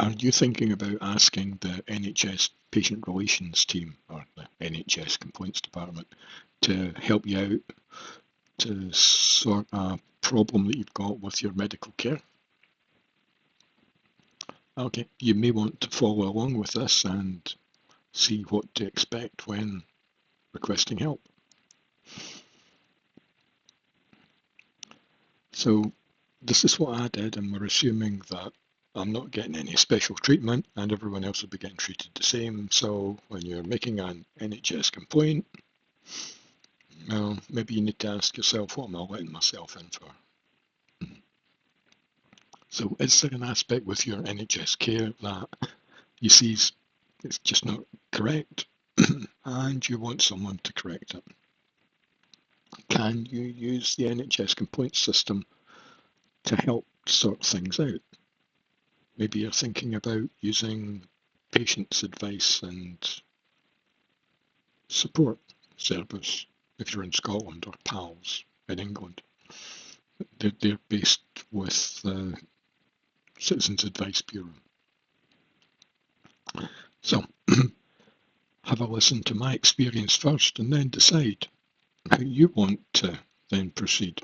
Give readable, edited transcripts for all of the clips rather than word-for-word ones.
Are you thinking about asking the NHS Patient Relations team or the NHS Complaints Department to help you out to sort a problem that you've got with your medical care? Okay, you may want to follow along with this and see what to expect when requesting help. So this is what I did, and we're assuming that I'm not getting any special treatment and everyone else will be getting treated the same. So when you're making an NHS complaint, well, maybe you need to ask yourself, what am I letting myself in for? So is there an aspect with your NHS care that you see it's just not correct and you want someone to correct it? Can you use the NHS complaints system to help sort things out? Maybe you're thinking about using patients' advice and support service if you're in Scotland, or PALS in England. They're based with the Citizens Advice Bureau. So have a listen to my experience first and then decide how you want to then proceed.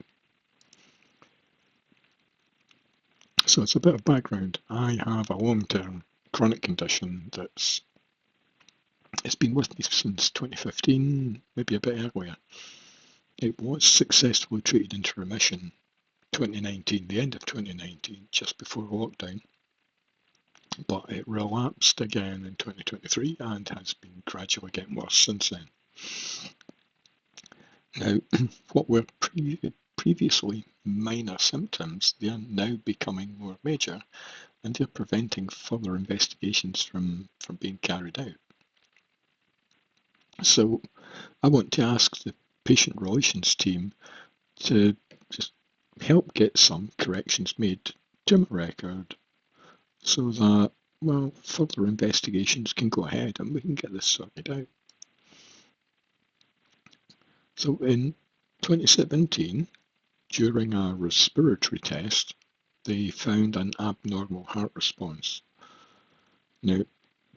So it's a bit of background. I have a long-term chronic condition it's been with me since 2015, maybe a bit earlier. It was successfully treated into remission 2019, the end of 2019, just before lockdown, but it relapsed again in 2023 and has been gradually getting worse since then. Now, what were previously minor symptoms, they are now becoming more major, and they're preventing further investigations from being carried out. So I want to ask the patient relations team to just help get some corrections made to my record so that, well, further investigations can go ahead and we can get this sorted out. So in 2017, during a respiratory test, they found an abnormal heart response. Now,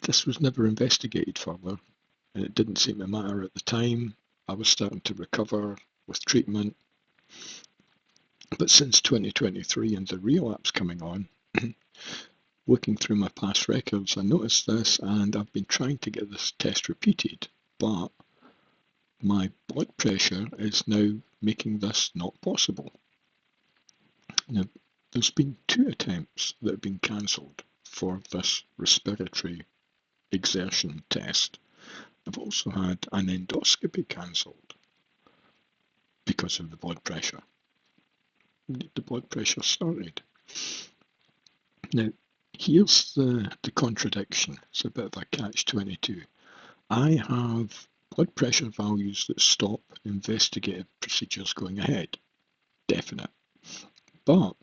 this was never investigated further, and it didn't seem to matter at the time. I was starting to recover with treatment. But since 2023 and the relapse coming on, looking through my past records, I noticed this, and I've been trying to get this test repeated, but my blood pressure is now making this not possible. Now, there's been 2 attempts that have been cancelled for this respiratory exertion test. I've also had an endoscopy cancelled because of the blood pressure. The blood pressure started. Now, here's the contradiction. It's a bit of a catch-22. I have blood pressure values that stop investigative procedures going ahead. Definite. But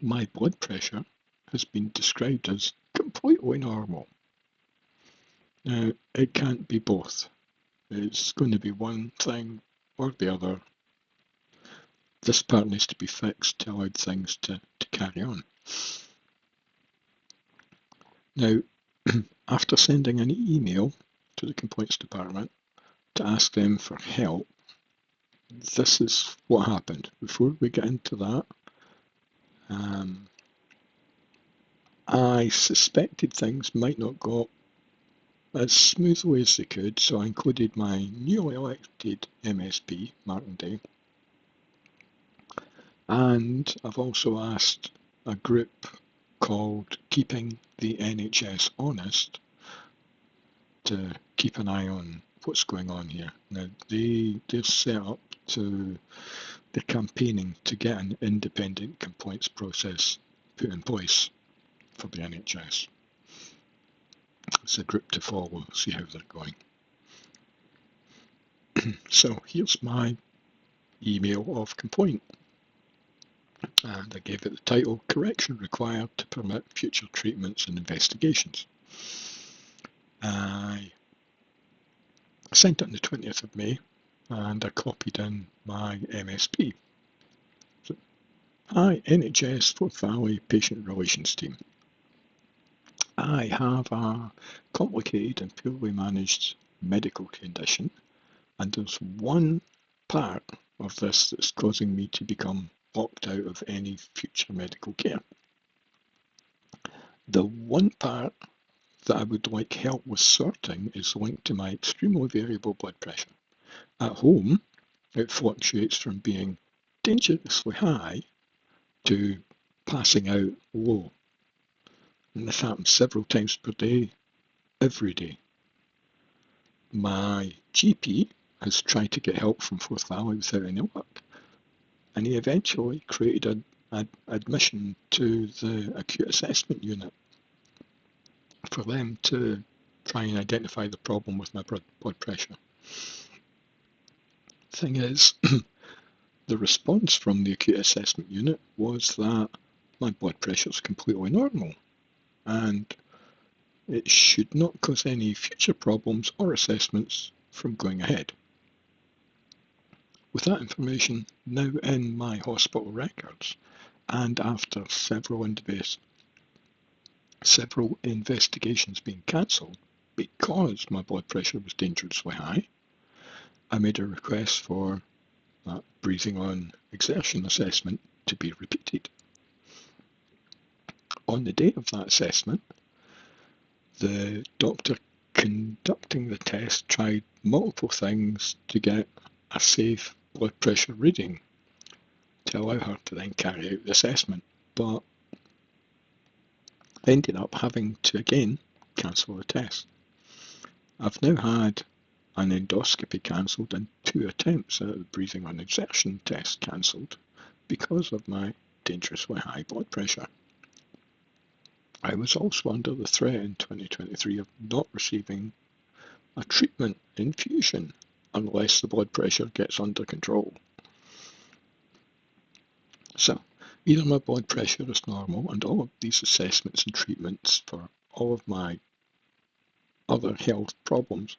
my blood pressure has been described as completely normal. Now, it can't be both. It's going to be one thing or the other. This part needs to be fixed to allow things to carry on. Now, after sending an email to the complaints department to ask them for help, this is what happened. Before we get into that, I suspected things might not go as smoothly as they could, so I included my newly elected MSP, Martin Day, and I've also asked a group called Keeping the NHS Honest to keep an eye on what's going on here. Now, they're set up they're campaigning to get an independent complaints process put in place for the NHS. It's a group to follow, see how they're going. So here's my email of complaint. And I gave it the title, Correction Required to Permit Future Treatments and Investigations. I sent it on the 20th of May, and I copied in my MSP. So, hi, NHS Forth Valley Patient Relations Team. I have a complicated and poorly managed medical condition, and there's one part of this that's causing me to become locked out of any future medical care. The one part that I would like help with sorting is linked to my extremely variable blood pressure. At home, it fluctuates from being dangerously high to passing out low. And this happens several times per day, every day. My GP has tried to get help from Forth Valley without any luck, and he eventually created an admission to the acute assessment unit for them to try and identify the problem with my blood pressure. Thing is, the response from the acute assessment unit was that my blood pressure is completely normal and it should not cause any future problems or assessments from going ahead. With that information now in my hospital records, and after several investigations being cancelled because my blood pressure was dangerously high, I made a request for that breathing on exertion assessment to be repeated. On the day of that assessment, the doctor conducting the test tried multiple things to get a safe blood pressure reading to allow her to then carry out the assessment, but ended up having to again cancel the test. I've now had an endoscopy cancelled and 2 attempts at the breathing on exertion test cancelled because of my dangerously high blood pressure. I was also under the threat in 2023 of not receiving a treatment infusion unless the blood pressure gets under control. So, either my blood pressure is normal and all of these assessments and treatments for all of my other health problems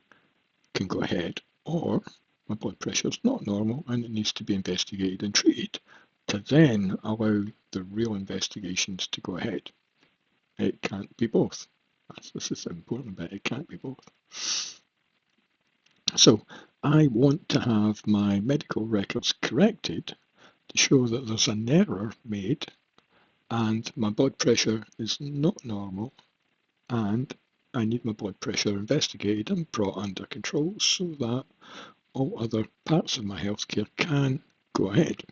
can go ahead, or my blood pressure is not normal and it needs to be investigated and treated to then allow the real investigations to go ahead. It can't be both. This is the important bit. It can't be both. So I want to have my medical records corrected to show that there's an error made and my blood pressure is not normal and I need my blood pressure investigated and brought under control so that all other parts of my healthcare can go ahead.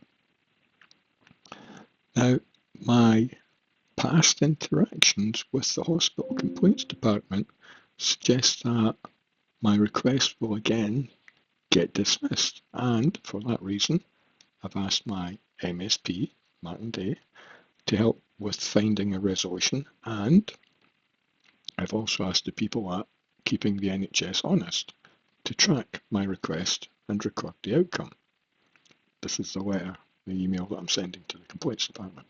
Now, my past interactions with the hospital complaints department suggest that my request will again get dismissed, and for that reason I've asked my MSP, Martin Day, to help with finding a resolution, and I've also asked the people at Keeping the NHS Honest to track my request and record the outcome. This is the letter, the email that I'm sending to the complaints department.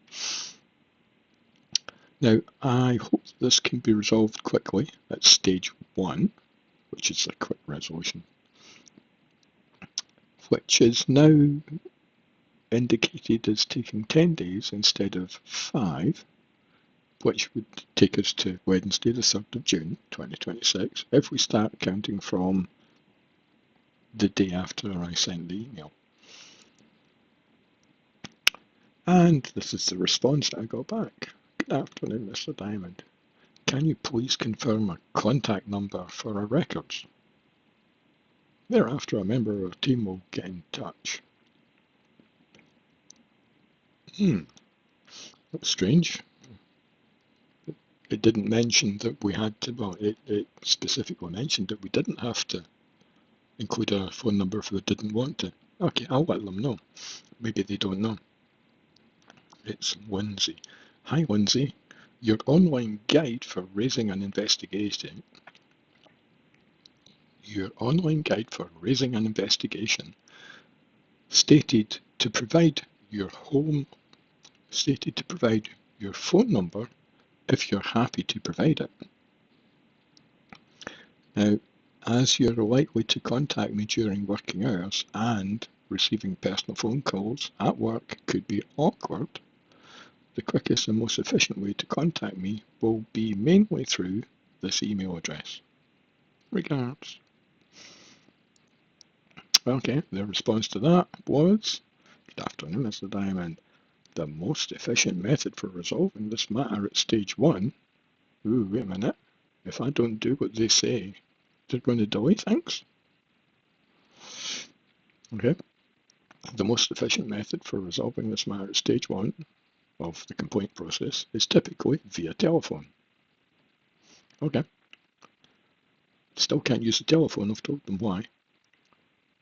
Now, I hope this can be resolved quickly at stage 1, which is a quick resolution, which is now indicated as taking 10 days instead of 5, which would take us to Wednesday the 3rd of June 2026 if we start counting from the day after I send the email. And this is the response that I got back. Good afternoon, Mr. Diamond. Can you please confirm a contact number for our records? Thereafter, a member of our team will get in touch. That's strange. It didn't mention that we had to, well, it specifically mentioned that we didn't have to include a phone number if we didn't want to. Okay, I'll let them know. Maybe they don't know. It's Lindsay. Hi, Lindsay. Your online guide for raising an investigation. Your online guide for raising an investigation stated to provide your phone number if you're happy to provide it. Now, as you're likely to contact me during working hours and receiving personal phone calls at work could be awkward, the quickest and most efficient way to contact me will be mainly through this email address. Regards. Okay, the response to that was, good afternoon, Mr. Diamond. The most efficient method for resolving this matter at stage 1. Ooh, wait a minute. If I don't do what they say, they're going to delay things? Okay. The most efficient method for resolving this matter at stage 1 of the complaint process is typically via telephone. Okay. Still can't use the telephone, I've told them why.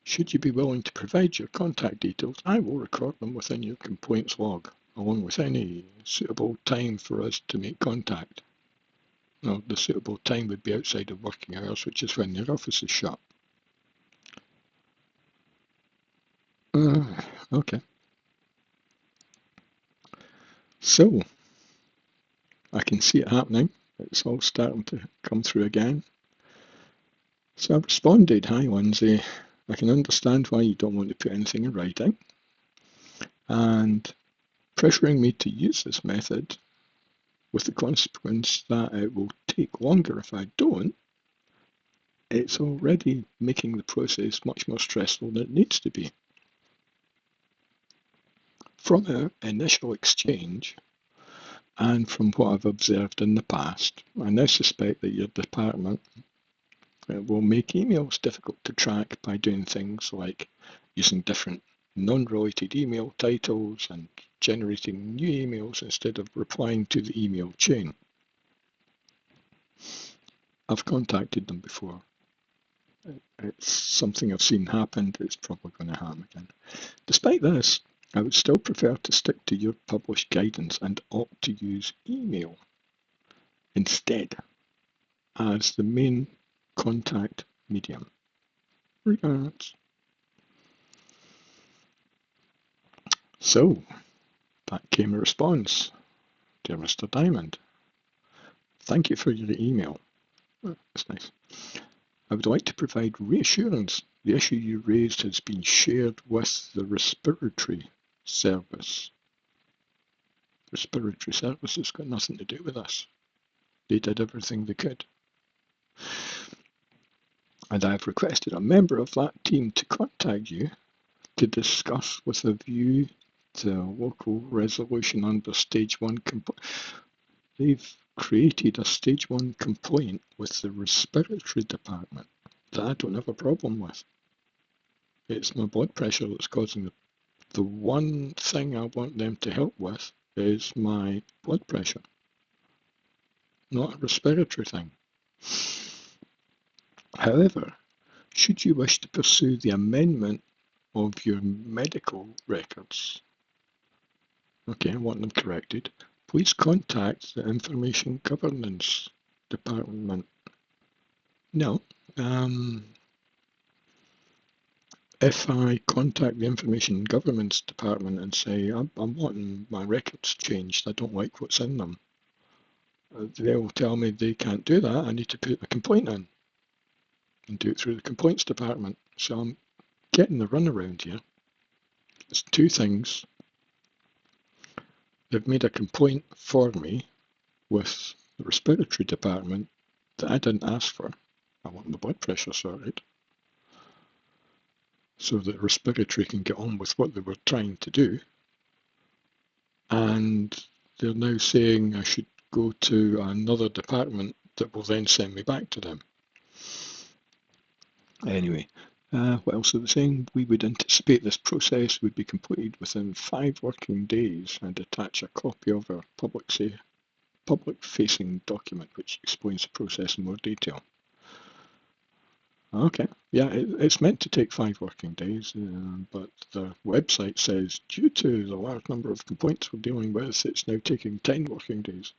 Should you be willing to provide your contact details, I will record them within your complaints log, along with any suitable time for us to make contact. Now, the suitable time would be outside of working hours, which is when your office is shut. Okay. So, I can see it happening. It's all starting to come through again. So I responded, hi Lindsay, I can understand why you don't want to put anything in writing, and pressuring me to use this method with the consequence that it will take longer if I don't, it's already making the process much more stressful than it needs to be. From our initial exchange, and from what I've observed in the past, I now suspect that your department will make emails difficult to track by doing things like using different non-related email titles and generating new emails instead of replying to the email chain. I've contacted them before. It's something I've seen happen. It's probably going to happen again. Despite this, I would still prefer to stick to your published guidance and opt to use email instead as the main contact medium. Regards. So, that came a response. Dear Mr. Diamond, thank you for your email. Oh, that's nice. I would like to provide reassurance. The issue you raised has been shared with the respiratory service. Respiratory service has got nothing to do with us. They did everything they could. And I have requested a member of that team to contact you to discuss with a view to local resolution under stage 1 complaint. They've created a stage 1 complaint with the respiratory department that I don't have a problem with. It's my blood pressure that's causing the one thing I want them to help with is my blood pressure, not a respiratory thing. However, should you wish to pursue the amendment of your medical records, okay, I want them corrected, please contact the Information Governance Department. No, if I contact the Information Governance Department and say, I'm wanting my records changed, I don't like what's in them, they will tell me they can't do that, I need to put a complaint in and do it through the Complaints Department. So I'm getting the runaround here. It's two things. They've made a complaint for me with the Respiratory Department that I didn't ask for. I want my blood pressure sorted, so that respiratory can get on with what they were trying to do. And they're now saying I should go to another department that will then send me back to them. Anyway, what else are they saying? We would anticipate this process would be completed within 5 working days and attach a copy of our public-facing document which explains the process in more detail. Okay, yeah, it's meant to take 5 working days, but the website says due to the large number of complaints we're dealing with, it's now taking 10 working days.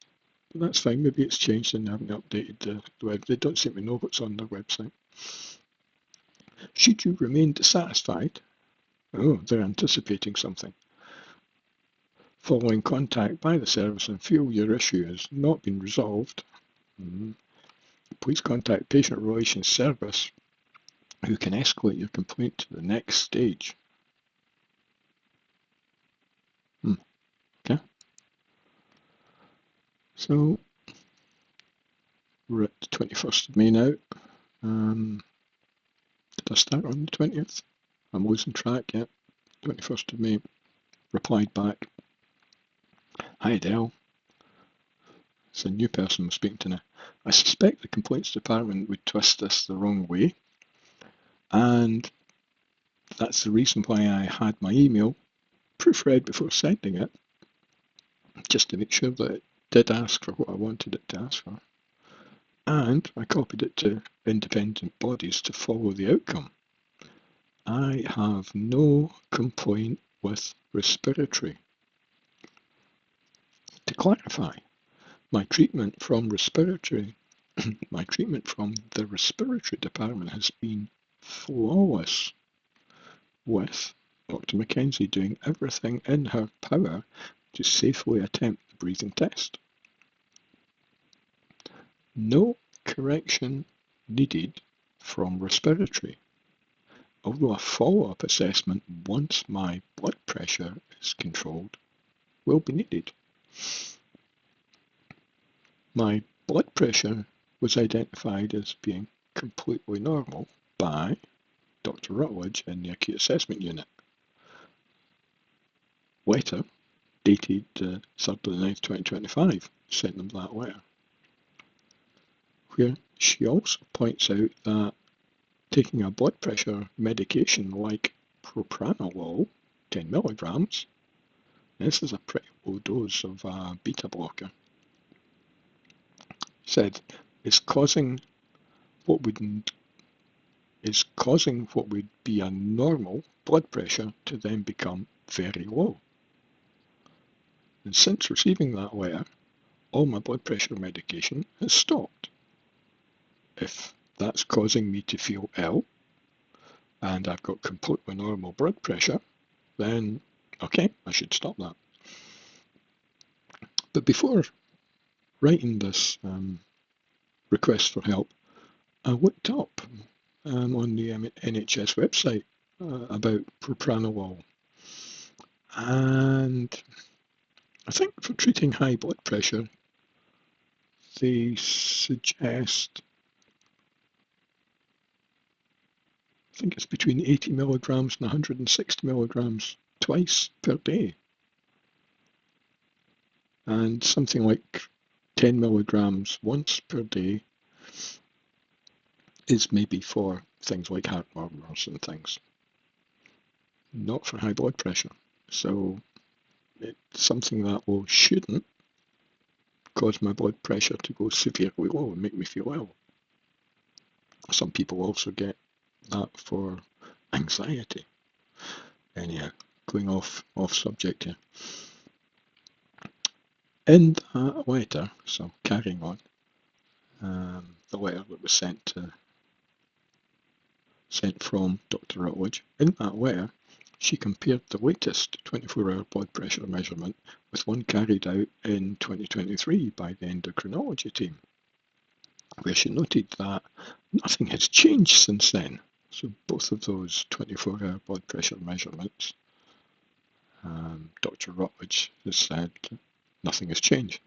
But that's fine, maybe it's changed and they haven't updated the web. They don't seem to know what's on their website. Should you remain dissatisfied, oh, they're anticipating something, following contact by the service and feel your issue has not been resolved, please contact Patient Relations Service, who can escalate your complaint to the next stage. Okay. So we're at the 21st of May now. Did I start on the 20th? I'm losing track yet. 21st of May. Replied back, "Hi Adele, it's a new person I'm speaking to now. I suspect the complaints department would twist this the wrong way, and that's the reason why I had my email proofread before sending it, just to make sure that it did ask for what I wanted it to ask for. And I copied it to independent bodies to follow the outcome. I have no complaint with respiratory. To clarify, my treatment from respiratory, my treatment from the respiratory department has been flawless, with Dr. Mackenzie doing everything in her power to safely attempt the breathing test. No correction needed from respiratory, although a follow-up assessment once my blood pressure is controlled will be needed. My blood pressure was identified as being completely normal by Dr. Rutledge in the acute assessment unit. Letter dated 3rd of the 9th, 2025, sent them that letter, where she also points out that taking a blood pressure medication like propranolol, 10 milligrams, this is a pretty low dose of a beta blocker, said is causing what would be a normal blood pressure to then become very low. And since receiving that letter, all my blood pressure medication has stopped. If that's causing me to feel ill, and I've got completely normal blood pressure, then okay, I should stop that. But before writing this request for help, I looked up on the NHS website about propranolol, and I think for treating high blood pressure, they suggest, I think it's between 80 milligrams and 160 milligrams twice per day, and something like 10 milligrams once per day is maybe for things like heart murmurs and things, not for high blood pressure. So it's something that shouldn't cause my blood pressure to go severely low and make me feel ill. Some people also get that for anxiety. Anyhow, going off subject here. In that letter, so carrying on, the letter that was sent from Dr. Rutledge, in that letter, she compared the latest 24-hour blood pressure measurement with one carried out in 2023 by the endocrinology team, where she noted that nothing has changed since then. So both of those 24-hour blood pressure measurements, Dr. Rutledge has said nothing has changed.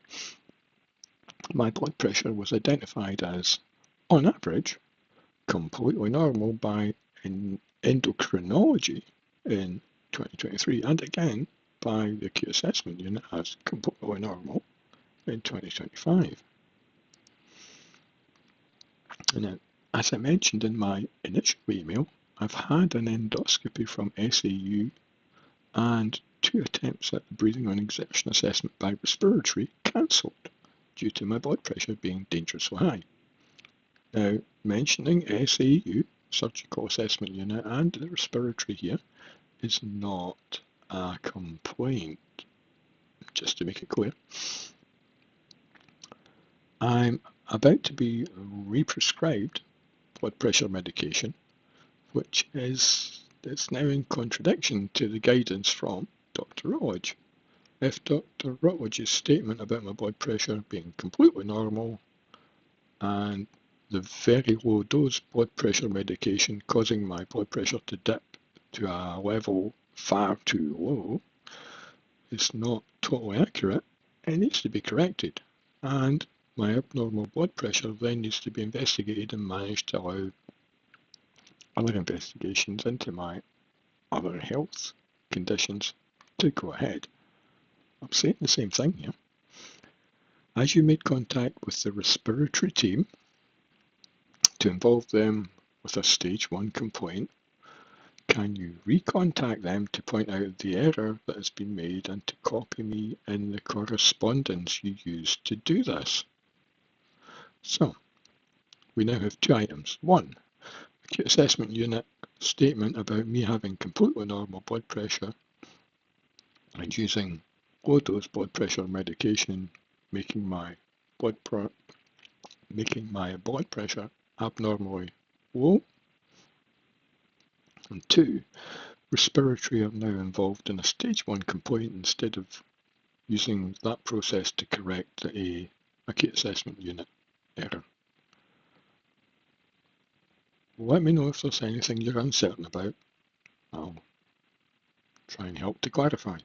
My blood pressure was identified as, on average, completely normal by endocrinology in 2023, and again by the acute assessment unit as completely normal in 2025. And as I mentioned in my initial email, I've had an endoscopy from SAU and 2 attempts at the breathing on exertion assessment by respiratory cancelled due to my blood pressure being dangerously high. Now, mentioning SAU, Surgical Assessment Unit, and the respiratory here is not a complaint, just to make it clear. I'm about to be re-prescribed blood pressure medication, which is now in contradiction to the guidance from Dr. Rutledge. If Dr. Rutledge's statement about my blood pressure being completely normal and the very low dose blood pressure medication causing my blood pressure to dip to a level far too low is not totally accurate, it needs to be corrected. and my abnormal blood pressure then needs to be investigated and managed to allow other investigations into my other health conditions to go ahead. I'm saying the same thing here. As you made contact with the respiratory team to involve them with a stage 1 complaint, can you recontact them to point out the error that has been made and to copy me in the correspondence you used to do this? So, we now have 2 items. 1, acute assessment unit statement about me having completely normal blood pressure and using low dose blood pressure medication making my blood pressure abnormally low. And 2, respiratory are now involved in a stage 1 complaint instead of using that process to correct a acute assessment unit error. Let me know if there's anything you're uncertain about. I'll try and help to clarify.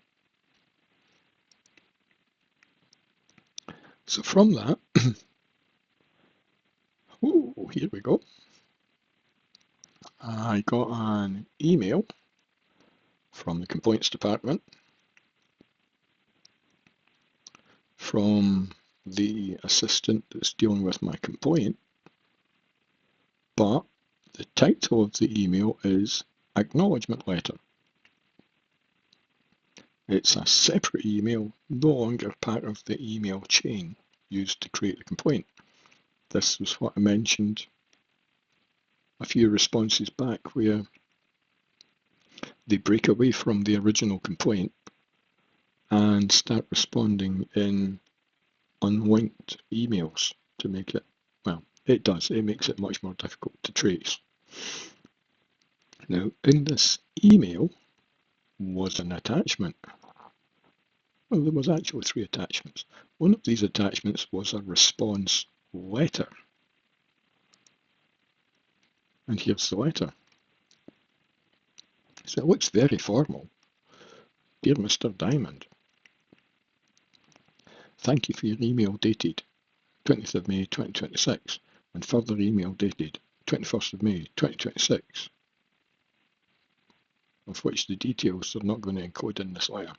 So from that, here we go. I got an email from the complaints department from the assistant that's dealing with my complaint, but the title of the email is Acknowledgement Letter. It's a separate email, no longer part of the email chain used to create the complaint. This was what I mentioned a few responses back, where they break away from the original complaint and start responding in unlinked emails to make it, well, it makes it much more difficult to trace. Now, in this email was an attachment. Well, there was actually 3 attachments. One of these attachments was a response letter. And here's the letter. So it looks very formal. Dear Mr. Diamond, thank you for your email dated 20th of May 2026 and further email dated 21st of May 2026, of which the details are not going to encode in this letter,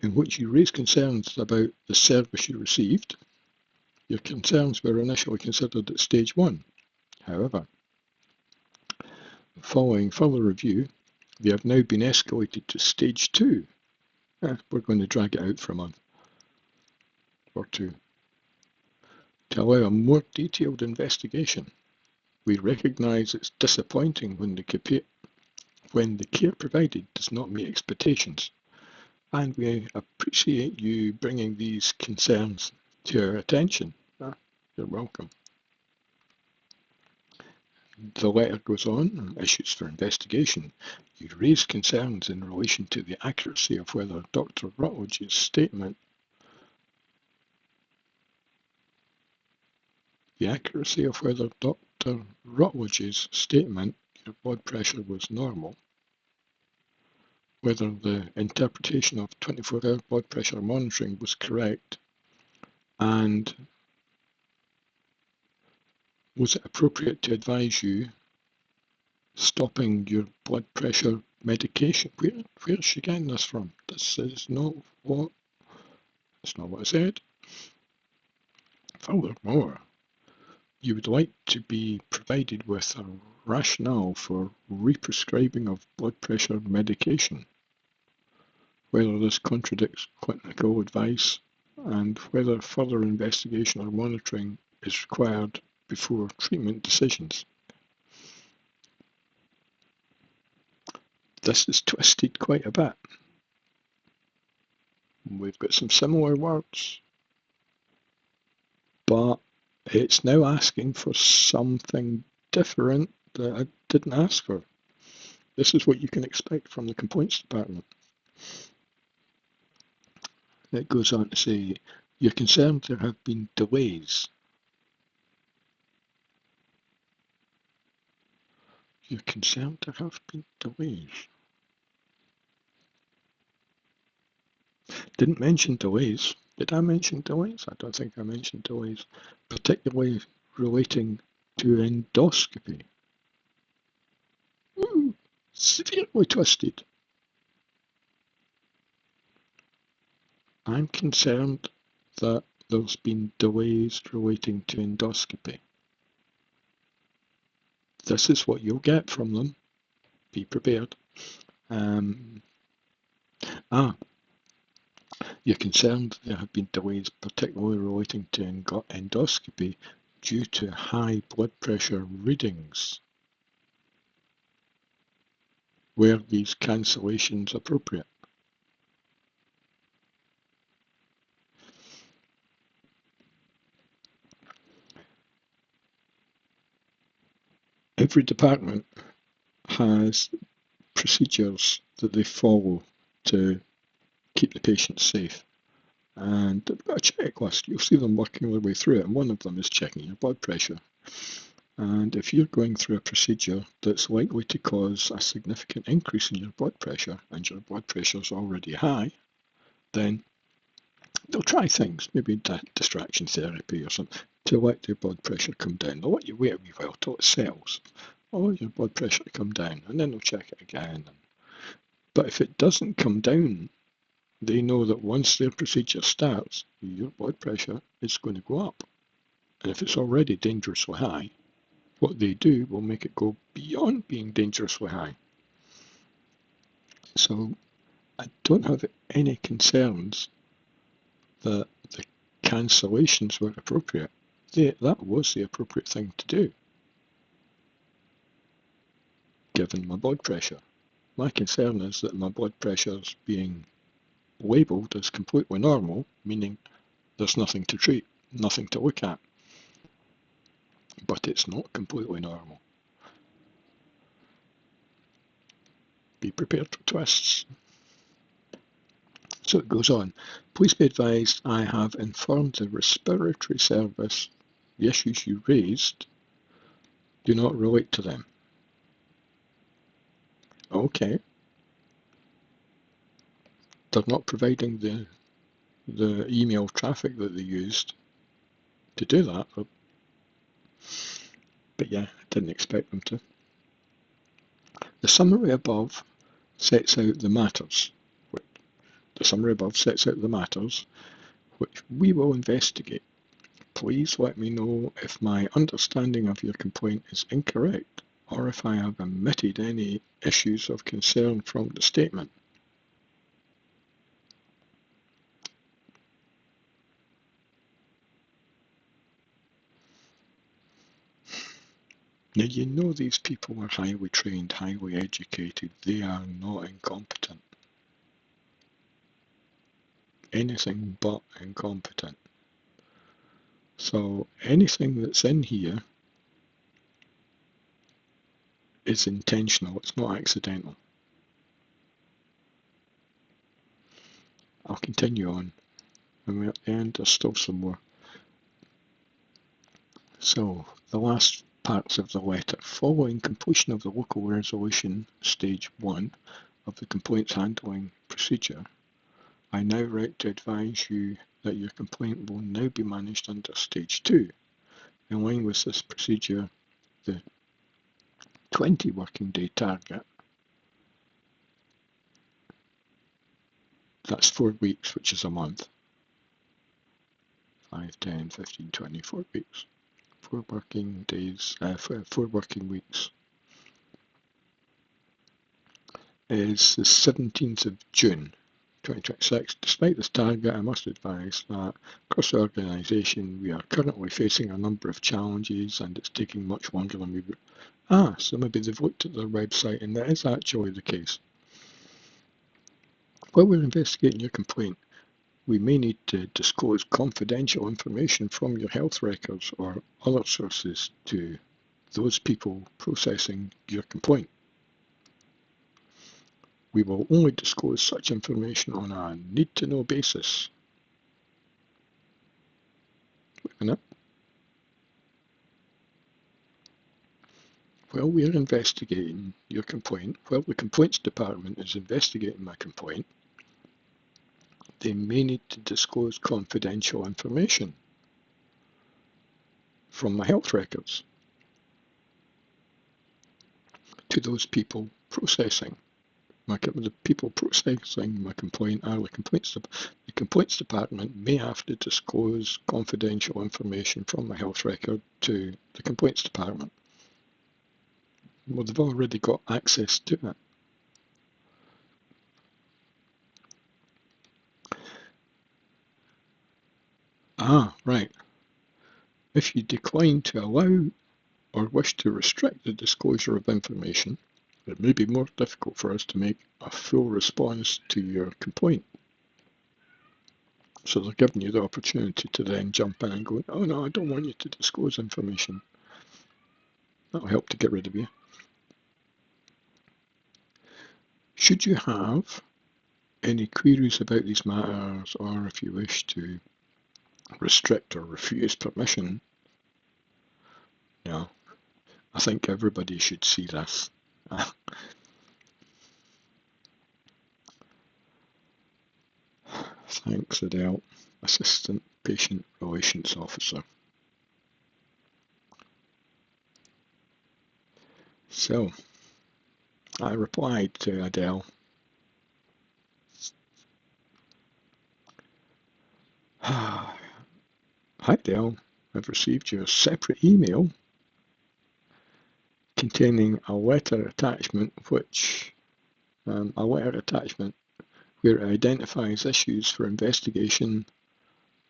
in which you raise concerns about the service you received. Your concerns were initially considered at stage 1. However, following further review, they have now been escalated to stage 2. We're going to drag it out for a month or 2 to allow a more detailed investigation. We recognise it's disappointing when the care provided does not meet expectations, and we appreciate you bringing these concerns to our attention. You're welcome. The letter goes on, issues for investigation. You raise concerns in relation to the accuracy of whether Dr. Rutledge's statement your blood pressure was normal, whether the interpretation of 24-hour blood pressure monitoring was correct, and was it appropriate to advise you stopping your blood pressure medication? Where's she getting this from? This is not what, that's not what I said. Furthermore, you would like to be provided with a rationale for represcribing of blood pressure medication, whether this contradicts clinical advice, and whether further investigation or monitoring is required before treatment decisions. This is twisted quite a bit. We've got some similar words, but it's now asking for something different that I didn't ask for. This is what you can expect from the complaints department. It goes on to say, you're concerned there have been delays. You're concerned there have been delays. Didn't mention delays. Did I mention delays? I don't think I mentioned delays, particularly relating to endoscopy. Ooh, severely twisted. I'm concerned that there's been delays relating to endoscopy. This is what you'll get from them. Be prepared. You're concerned there have been delays, particularly relating to endoscopy, due to high blood pressure readings. Were these cancellations appropriate? Every department has procedures that they follow to keep the patient safe. And they've got a checklist. You'll see them working their way through it, and one of them is checking your blood pressure. And if you're going through a procedure that's likely to cause a significant increase in your blood pressure, and your blood pressure is already high, then they'll try things, maybe distraction therapy or something, to let your blood pressure come down. They'll let you wait a wee while till it settles. They'll let your blood pressure come down, and then they'll check it again. But if it doesn't come down, they know that once their procedure starts, your blood pressure is going to go up. And if it's already dangerously high, what they do will make it go beyond being dangerously high. So I don't have any concerns that the cancellations were appropriate. That was the appropriate thing to do, given my blood pressure. My concern is that my blood pressure is being labelled as completely normal, meaning there's nothing to treat, nothing to look at. But it's not completely normal. Be prepared for twists. So it goes on. Please be advised I have informed the respiratory service the issues you raised do not relate to them. Okay. They're not providing the email traffic that they used to do that. But yeah, I didn't expect them to. The summary above sets out the matters. The summary above sets out the matters which we will investigate. Please let me know if my understanding of your complaint is incorrect or if I have omitted any issues of concern from the statement. Now you know these people are highly trained, highly educated. They are not incompetent. Anything but incompetent. So anything that's in here is intentional, it's not accidental. I'll continue on, and we're at the end, there's still some more. So, the last parts of the letter. Following completion of the local resolution stage 1 of the complaints handling procedure, I now write to advise you that your complaint will now be managed under stage 2. In line with this procedure, the 20 working day target, that's 4 weeks, which is a month, 5, 10, 15, 20, 4 weeks, 4 working days, 4 working weeks, is the 17th of June 2026. Despite this target, I must advise that across the organisation we are currently facing a number of challenges and it's taking much longer than we would. So maybe they've looked at their website and that is actually the case. While we're investigating your complaint, we may need to disclose confidential information from your health records or other sources to those people processing your complaint. We will only disclose such information on a need-to-know basis. Wait a minute. While we are investigating your complaint, while the complaints department is investigating my complaint, they may need to disclose confidential information from my health records to those people processing. The people processing my complaint are the complaints department may have to disclose confidential information from my health record to the complaints department. Well, they've already got access to it. Right. If you decline to allow or wish to restrict the disclosure of information, it may be more difficult for us to make a full response to your complaint. So they're giving you the opportunity to then jump in and go, oh no, I don't want you to disclose information. That'll help to get rid of you. Should you have any queries about these matters, or if you wish to restrict or refuse permission, I think everybody should see this. Thanks, Adele, Assistant Patient Relations Officer. So, I replied to Adele. Hi Adele, I've received your separate email containing a letter attachment where it identifies issues for investigation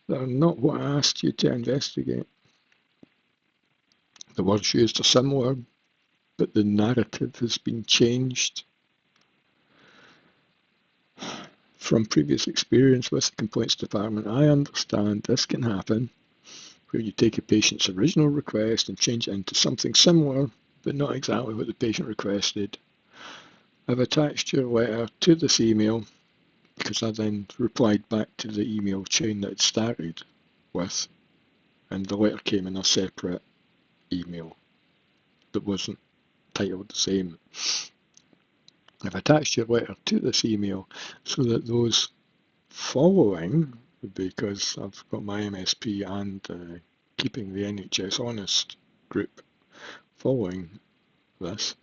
that are not what I asked you to investigate. The words used are similar, but the narrative has been changed. From previous experience with the complaints department, I understand this can happen where you take a patient's original request and change it into something similar, but not exactly what the patient requested. I've attached your letter to this email because I then replied back to the email chain that it started with, and the letter came in a separate email that wasn't titled the same. I've attached your letter to this email so that those following, because I've got my MSP and Keeping the NHS Honest group following this,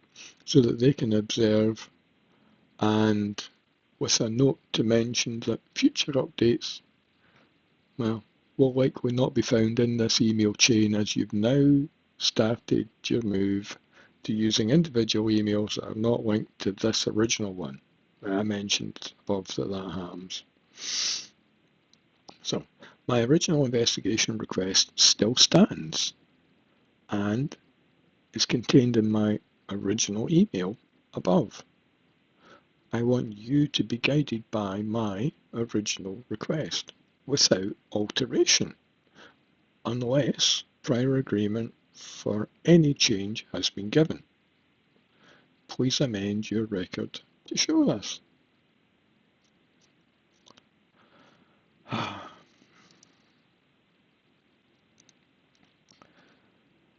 so that they can observe, and with a note to mention that future updates, will likely not be found in this email chain, as you've now started your move to using individual emails that are not linked to this original one that I mentioned above that happens. So my original investigation request still stands and is contained in my original email above. I want you to be guided by my original request without alteration, unless prior agreement for any change has been given. Please amend your record to show this.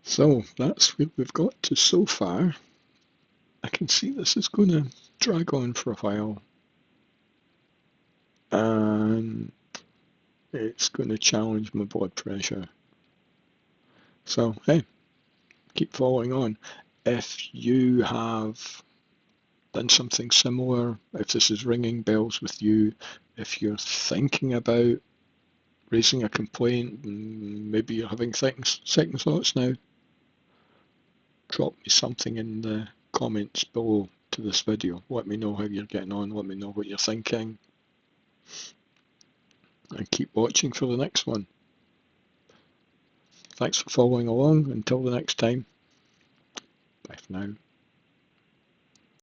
So that's what we've got to so far. I can see this is going to drag on for a while, and it's going to challenge my blood pressure. So, hey, keep following on. If you have done something similar, if this is ringing bells with you, if you're thinking about raising a complaint, maybe you're having second thoughts now, drop me something in the comments below to this video. Let me know how you're getting on, let me know what you're thinking, and keep watching for the next one. Thanks for following along. Until the next time, bye for now.